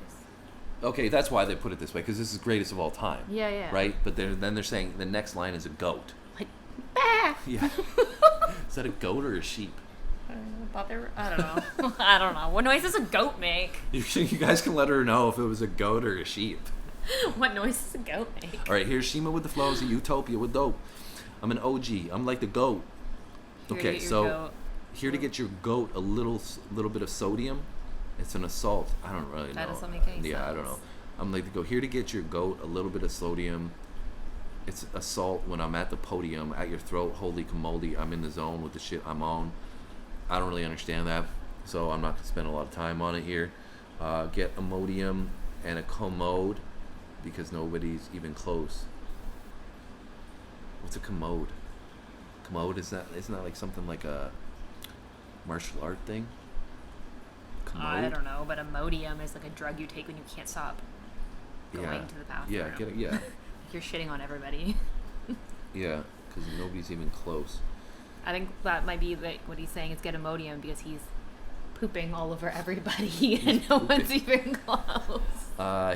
Speaker 2: Okay, that's why they put it this way, because this is greatest of all time.
Speaker 3: Yeah.
Speaker 2: Right? But then they're saying the next line is a goat.
Speaker 3: Like, bah!
Speaker 2: Yeah. Is that a goat or a sheep?
Speaker 3: I thought they were. I don't know. I don't know. What noise does a goat make?
Speaker 2: You guys can let her know if it was a goat or a sheep.
Speaker 3: What noise does a goat make?
Speaker 2: All right, here's Shima with the flows, a utopia with dope. I'm an OG. I'm like the goat.
Speaker 3: Here to
Speaker 2: Okay,
Speaker 3: get your
Speaker 2: so
Speaker 3: goat.
Speaker 2: here to get your goat a little bit of sodium. It's an assault. I don't really know.
Speaker 3: That doesn't make any
Speaker 2: Yeah, I don't
Speaker 3: sense.
Speaker 2: know. I'm like the goat. Here to get your goat a little bit of sodium. It's assault when I'm at the podium, at your throat. Holy camoli, I'm in the zone with the shit I'm on. I don't really understand that, so I'm not going to spend a lot of time on it here. Get Imodium and a commode because nobody's even close. What's a commode? Commode, isn't that like something like a martial art thing? Commode?
Speaker 3: I don't know, but Imodium is like a drug you take when you can't stop going to the bathroom.
Speaker 2: Yeah, get it, yeah.
Speaker 3: You're shitting on everybody.
Speaker 2: Yeah, because nobody's even close.
Speaker 3: I think that might be like what he's saying is get Imodium because he's pooping all over everybody and no one's even close.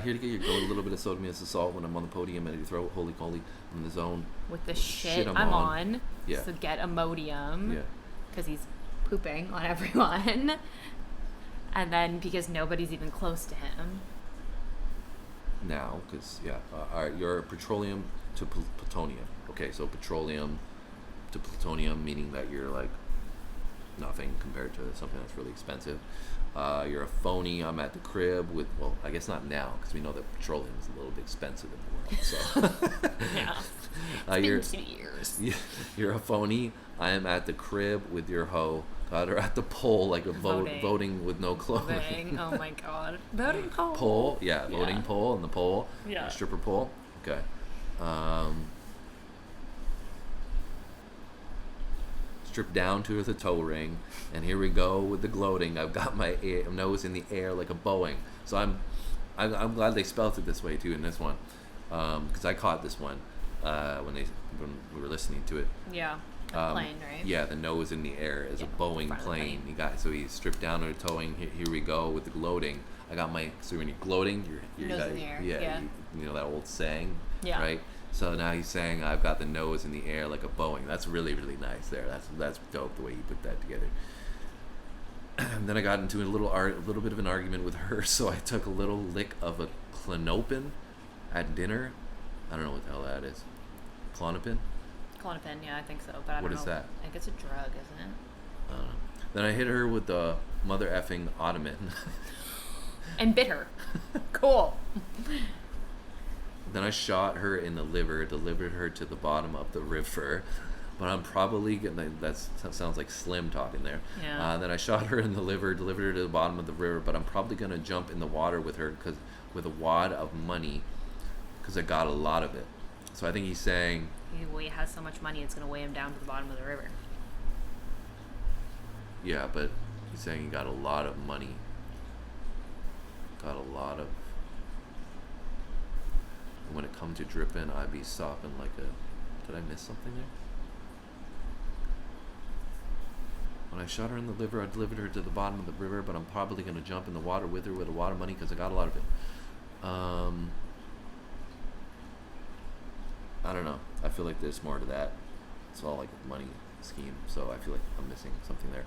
Speaker 2: Here to get your goat, a little bit of soda means salt when I'm on the podium and you throw holy moly in the zone.
Speaker 3: With the shit I'm on.
Speaker 2: Yeah.
Speaker 3: So get Imodium.
Speaker 2: Yeah.
Speaker 3: Because he's pooping on everyone. And then because nobody's even close to him.
Speaker 2: Now, because, you're petroleum to plutonium. Okay, so petroleum to plutonium, meaning that you're like nothing compared to something that's really expensive. You're a phony. I'm at the crib with, well, I guess not now, because we know that petroleum is a little bit expensive in the world. So,
Speaker 3: Yeah. It's been 2 years.
Speaker 2: You're a phony. I am at the crib with your hoe. Got her at the poll, like a voting with no clothing.
Speaker 3: Oh my god. Voting poll.
Speaker 2: Poll, yeah, voting poll and the poll.
Speaker 3: Yeah.
Speaker 2: Stripper poll. Okay. Strip down to the toe ring, and here we go with the gloating. I've got my nose in the air like a Boeing. So I'm glad they spelled it this way too in this one, because I caught this one when we were listening to it.
Speaker 3: Yeah. A plane, right?
Speaker 2: Yeah, the nose in the air as a Boeing plane. So he stripped down to towing. Here we go with the gloating. I got my, so when you're gloating, you're
Speaker 3: nose in the air.
Speaker 2: Yeah. You know that old saying,
Speaker 3: yeah.
Speaker 2: Right? So now he's saying, I've got the nose in the air like a Boeing. That's really, really nice there. That's dope the way he put that together. And then I got into a little bit of an argument with her, so I took a little lick of a Klonopin at dinner. I don't know what the hell that is. Klonopin?
Speaker 3: Klonopin, yeah, I think so, but I don't know.
Speaker 2: What is that?
Speaker 3: I think it's a drug, isn't it?
Speaker 2: I don't know. Then I hit her with the mother effing ottoman.
Speaker 3: And bit her. Cool.
Speaker 2: Then I shot her in the liver, delivered her to the bottom of the river. But I'm probably gonna, that sounds like Slim talking there.
Speaker 3: Yeah.
Speaker 2: Then I shot her in the liver, delivered her to the bottom of the river, but I'm probably gonna jump in the water with her with a wad of money, because I got a lot of it. So I think he's saying,
Speaker 3: He has so much money, it's going to weigh him down to the bottom of the river.
Speaker 2: yeah, but he's saying he got a lot of money. Got a lot of. And when it comes to dripping, I be sopping like a. Did I miss something there? When I shot her in the liver, I delivered her to the bottom of the river, but I'm probably going to jump in the water with her with a wad of money because I got a lot of it. I don't know. I feel like there's more to that. It's all like a money scheme, so I feel like I'm missing something there.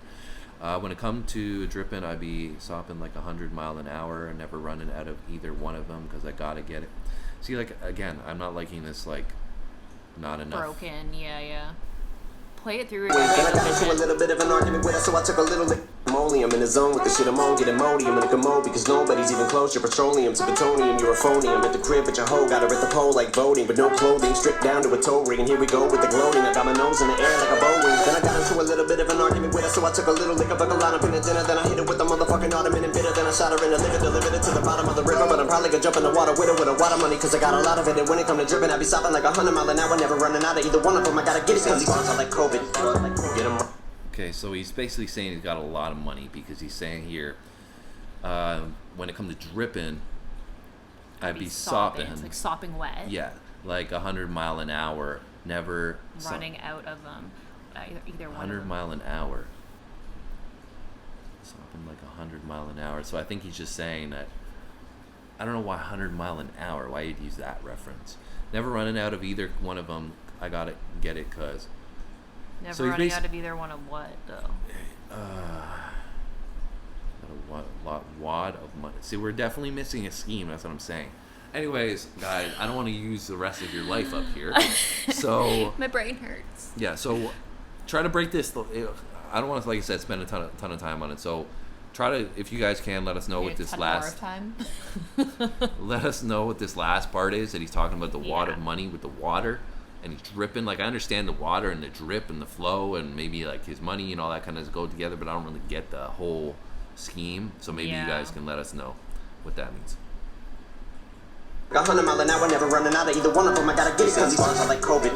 Speaker 2: When it comes to dripping, I be sopping like 100 mile an hour, never running out of either one of them because I gotta get it. See, like, again, I'm not liking this, like, not enough.
Speaker 3: Broken, yeah. Play it through.
Speaker 4: Then I got into a little bit of an argument with her, so I took a little lick. I'm in the zone with the shit I'm on, get Imodium in a commode because nobody's even close. You're petroleum to plutonium, you're a phony. I'm at the crib at your hoe, got her at the pole like voting, but no clothing, stripped down to a toe ring. And here we go with the gloating. I got my nose in the air like a Boeing. Then I got into a little bit of an argument with her, so I took a little lick of a lot up in the dinner. Then I hit her with the motherfucking ottoman and bitter. Then I shot her in the liver, delivered it to the bottom of the river. But I'm probably gonna jump in the water with her with a wad of money because I got a lot of it. And when it come to dripping, I be stopping like 100 mile an hour, never running out of either one of them. I gotta get it because these bars are like COVID. Get them.
Speaker 2: Okay, so he's basically saying he's got a lot of money because he's saying here, when it comes to dripping, I'd be sopping.
Speaker 3: It's like sopping wet.
Speaker 2: Yeah, like 100 mile an hour, never
Speaker 3: running out of them. Either one.
Speaker 2: 100 mile an hour. Sopping like 100 mile an hour. So I think he's just saying that. I don't know why 100 mile an hour. Why you'd use that reference? Never running out of either one of them. I gotta get it, cause.
Speaker 3: Never
Speaker 2: So
Speaker 3: running out of either one of what, though?
Speaker 2: Got a wad of money. See, we're definitely missing a scheme. That's what I'm saying. Anyways, guys, I don't want to use the rest of your life up here. So
Speaker 3: my brain hurts.
Speaker 2: Yeah. So try to break this. I don't want to, like I said, spend a ton of time on it. So try to, if you guys can, let us know what this last.
Speaker 3: Time.
Speaker 2: Let us know what this last part is that he's talking about, the wad of money with the water. And he's dripping. Like, I understand the water and the drip and the flow and maybe like his money and all that kind of go together, but I don't really get the whole scheme. So maybe you guys can let us know what that means.
Speaker 4: 100 mile an hour, never running out of either one of them. I gotta get it because these bars are like COVID.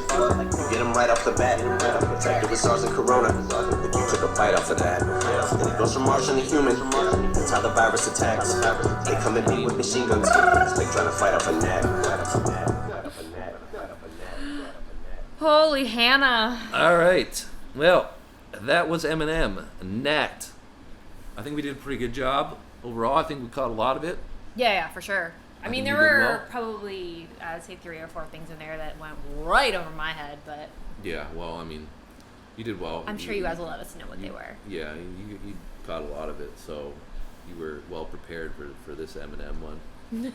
Speaker 4: You get them right off the bat. Protected with SARS and Corona. If you took a bite off of that. And it goes from Martian to human. That's how the virus attacks. They come at me with machine guns. It's like trying to fight off a gnat.
Speaker 3: Holy Hannah.
Speaker 2: All right. Well, that was Eminem, Gnat. I think we did a pretty good job overall. I think we caught a lot of it.
Speaker 3: Yeah, for sure. I mean,
Speaker 2: think
Speaker 3: there
Speaker 2: you did
Speaker 3: were
Speaker 2: well.
Speaker 3: probably, I'd say 3 or 4 things in there that went right over my head, but
Speaker 2: Yeah, well, I mean, you did well.
Speaker 3: I'm sure you guys will let us know what they were.
Speaker 2: Yeah, you caught a lot of it, so you were well prepared for this Eminem one. You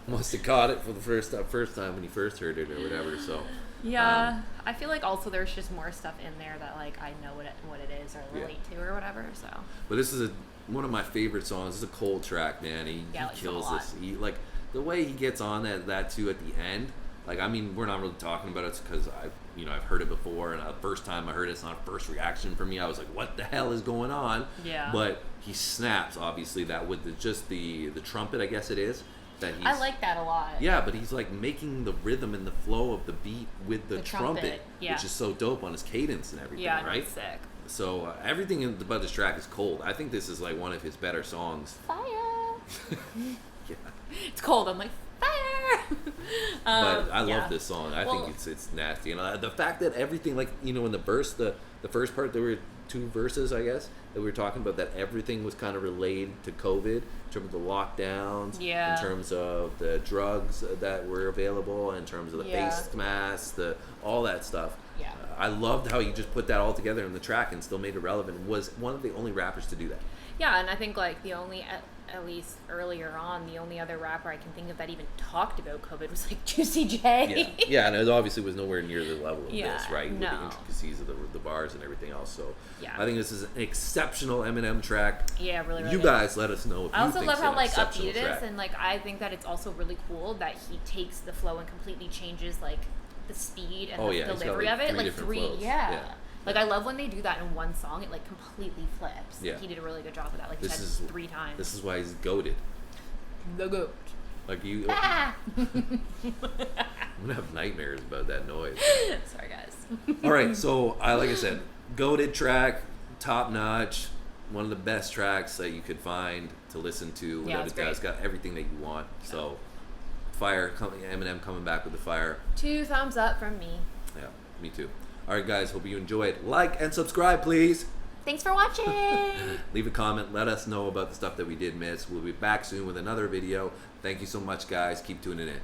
Speaker 2: must have caught it for the first time when you first heard it or whatever. So
Speaker 3: Yeah, I feel like also there's just more stuff in there that like I know what it is or relate to or whatever. So.
Speaker 2: But this is one of my favorite songs. It's a cold track, man. He kills this. He like the way he gets on that too at the end. Like, I mean, we're not really talking about it because I've heard it before, and the first time I heard it, it's not a first reaction for me. I was like, what the hell is going on?
Speaker 3: Yeah.
Speaker 2: But he snaps, obviously, that with the trumpet, I guess it is.
Speaker 3: I like that a lot.
Speaker 2: Yeah, but he's like making the rhythm and the flow of the beat with the trumpet,
Speaker 3: yeah.
Speaker 2: which is so dope on his cadence and everything,
Speaker 3: yeah,
Speaker 2: right?
Speaker 3: It's sick.
Speaker 2: So everything about this track is cold. I think this is like one of his better songs.
Speaker 3: Fire.
Speaker 2: Yeah.
Speaker 3: It's cold. I'm like, fire.
Speaker 2: But I love this song. I think it's nasty. And the fact that everything, like, in the verse, the first part, there were 2 verses, I guess, that we were talking about, that everything was kind of related to COVID in terms of the lockdowns, in terms of the drugs that were available, in terms of the face masks, all that stuff.
Speaker 3: Yeah.
Speaker 2: I loved how he just put that all together in the track and still made it relevant. Was one of the only rappers to do that.
Speaker 3: Yeah, and I think like the only, at least earlier on, the only other rapper I can think of that even talked about COVID was like Juicy J.
Speaker 2: Yeah, and it obviously was nowhere near the level of
Speaker 3: Yeah,
Speaker 2: this, right? With
Speaker 3: no.
Speaker 2: the intricacies of the bars and everything else. So
Speaker 3: Yeah.
Speaker 2: I think this is an exceptional Eminem track.
Speaker 3: Yeah, really, really
Speaker 2: You
Speaker 3: good.
Speaker 2: guys let us know if
Speaker 3: I
Speaker 2: you
Speaker 3: also
Speaker 2: think
Speaker 3: love
Speaker 2: it's
Speaker 3: how
Speaker 2: an
Speaker 3: like
Speaker 2: exceptional
Speaker 3: upbeat it
Speaker 2: track.
Speaker 3: is, and like I think that it's also really cool that he takes the flow and completely changes like the speed and the
Speaker 2: he's got,
Speaker 3: delivery
Speaker 2: like,
Speaker 3: of it.
Speaker 2: 3
Speaker 3: Like
Speaker 2: different
Speaker 3: 3,
Speaker 2: flows.
Speaker 3: yeah. Like I love when they do that in one song. It like completely flips.
Speaker 2: Yeah.
Speaker 3: He did a really good job of that. Like he
Speaker 2: This
Speaker 3: said
Speaker 2: is
Speaker 3: 3 times.
Speaker 2: This is why he's goated.
Speaker 3: The goat.
Speaker 2: Like you,
Speaker 3: Ah!
Speaker 2: I'm gonna have nightmares about that noise.
Speaker 3: Sorry, guys.
Speaker 2: All right, so like I said, goated track, top notch, one of the best tracks that you could find to listen to.
Speaker 3: Yeah, it's great.
Speaker 2: It's got everything that you want. So, Eminem coming back with the fire.
Speaker 3: 2 thumbs up from me.
Speaker 2: Yeah, me too. All right, guys, hope you enjoyed. Like and subscribe, please.
Speaker 3: Thanks for watching.
Speaker 2: Leave a comment. Let us know about the stuff that we did miss. We'll be back soon with another video. Thank you so much, guys. Keep tuning in.